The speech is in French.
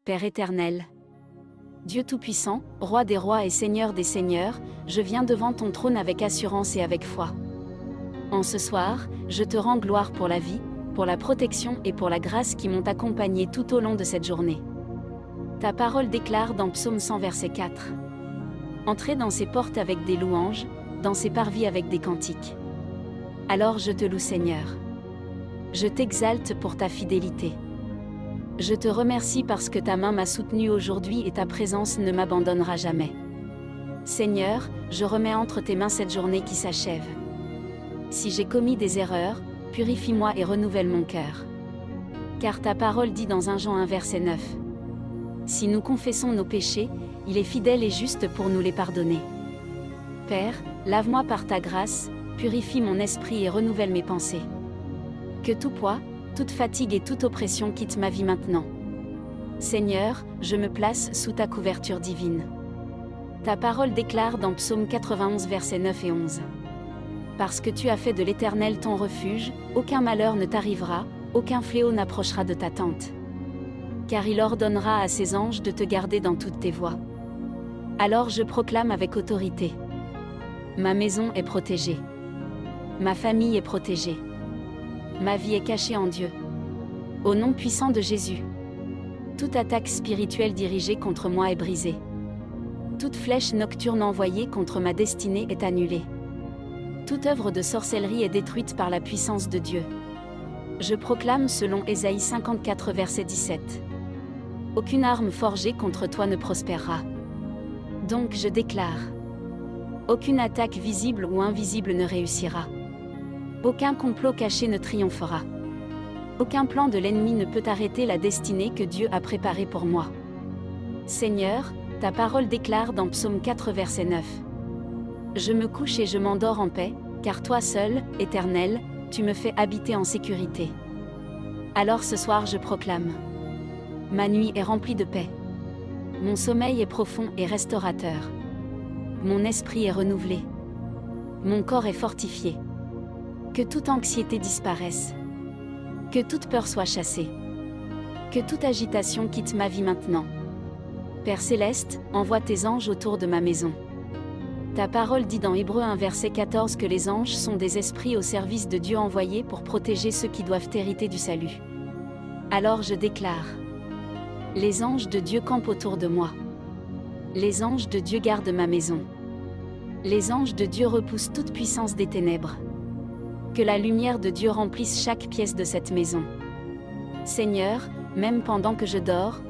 Père éternel, Dieu Tout-Puissant, Roi des rois et Seigneur des seigneurs, je viens devant ton trône avec assurance et avec foi. En ce soir, je te rends gloire pour la vie, pour la protection et pour la grâce qui m'ont accompagné tout au long de cette journée. Ta parole déclare dans Psaume 100 verset 4. Entrez dans ses portes avec des louanges, dans ses parvis avec des cantiques. Alors je te loue Seigneur. Je t'exalte pour ta fidélité. Je te remercie parce que ta main m'a soutenu aujourd'hui et ta présence ne m'abandonnera jamais. Seigneur, je remets entre tes mains cette journée qui s'achève. Si j'ai commis des erreurs, purifie-moi et renouvelle mon cœur. Car ta parole dit dans 1 Jean 1 verset 9. Si nous confessons nos péchés, il est fidèle et juste pour nous les pardonner. Père, lave-moi par ta grâce, purifie mon esprit et renouvelle mes pensées. Que tout poids, toute fatigue et toute oppression quittent ma vie maintenant. Seigneur, je me place sous ta couverture divine. Ta parole déclare dans Psaume 91 versets 9 et 11. Parce que tu as fait de l'Éternel ton refuge, aucun malheur ne t'arrivera, aucun fléau n'approchera de ta tente. Car il ordonnera à ses anges de te garder dans toutes tes voies. Alors je proclame avec autorité. Ma maison est protégée. Ma famille est protégée. Ma vie est cachée en Dieu. Au nom puissant de Jésus. Toute attaque spirituelle dirigée contre moi est brisée. Toute flèche nocturne envoyée contre ma destinée est annulée. Toute œuvre de sorcellerie est détruite par la puissance de Dieu. Je proclame selon Ésaïe 54 verset 17. Aucune arme forgée contre toi ne prospérera. Donc je déclare. Aucune attaque visible ou invisible ne réussira. Aucun complot caché ne triomphera. Aucun plan de l'ennemi ne peut arrêter la destinée que Dieu a préparée pour moi. Seigneur, ta parole déclare dans Psaume 4 verset 9. Je me couche et je m'endors en paix, car toi seul, Éternel, tu me fais habiter en sécurité. Alors ce soir je proclame. Ma nuit est remplie de paix. Mon sommeil est profond et restaurateur. Mon esprit est renouvelé. Mon corps est fortifié. Que toute anxiété disparaisse. Que toute peur soit chassée. Que toute agitation quitte ma vie maintenant. Père céleste, envoie tes anges autour de ma maison. Ta parole dit dans Hébreux 1 verset 14 que les anges sont des esprits au service de Dieu envoyés pour protéger ceux qui doivent hériter du salut. Alors je déclare. Les anges de Dieu campent autour de moi. Les anges de Dieu gardent ma maison. Les anges de Dieu repoussent toute puissance des ténèbres. Que la lumière de Dieu remplisse chaque pièce de cette maison. Seigneur, même pendant que je dors,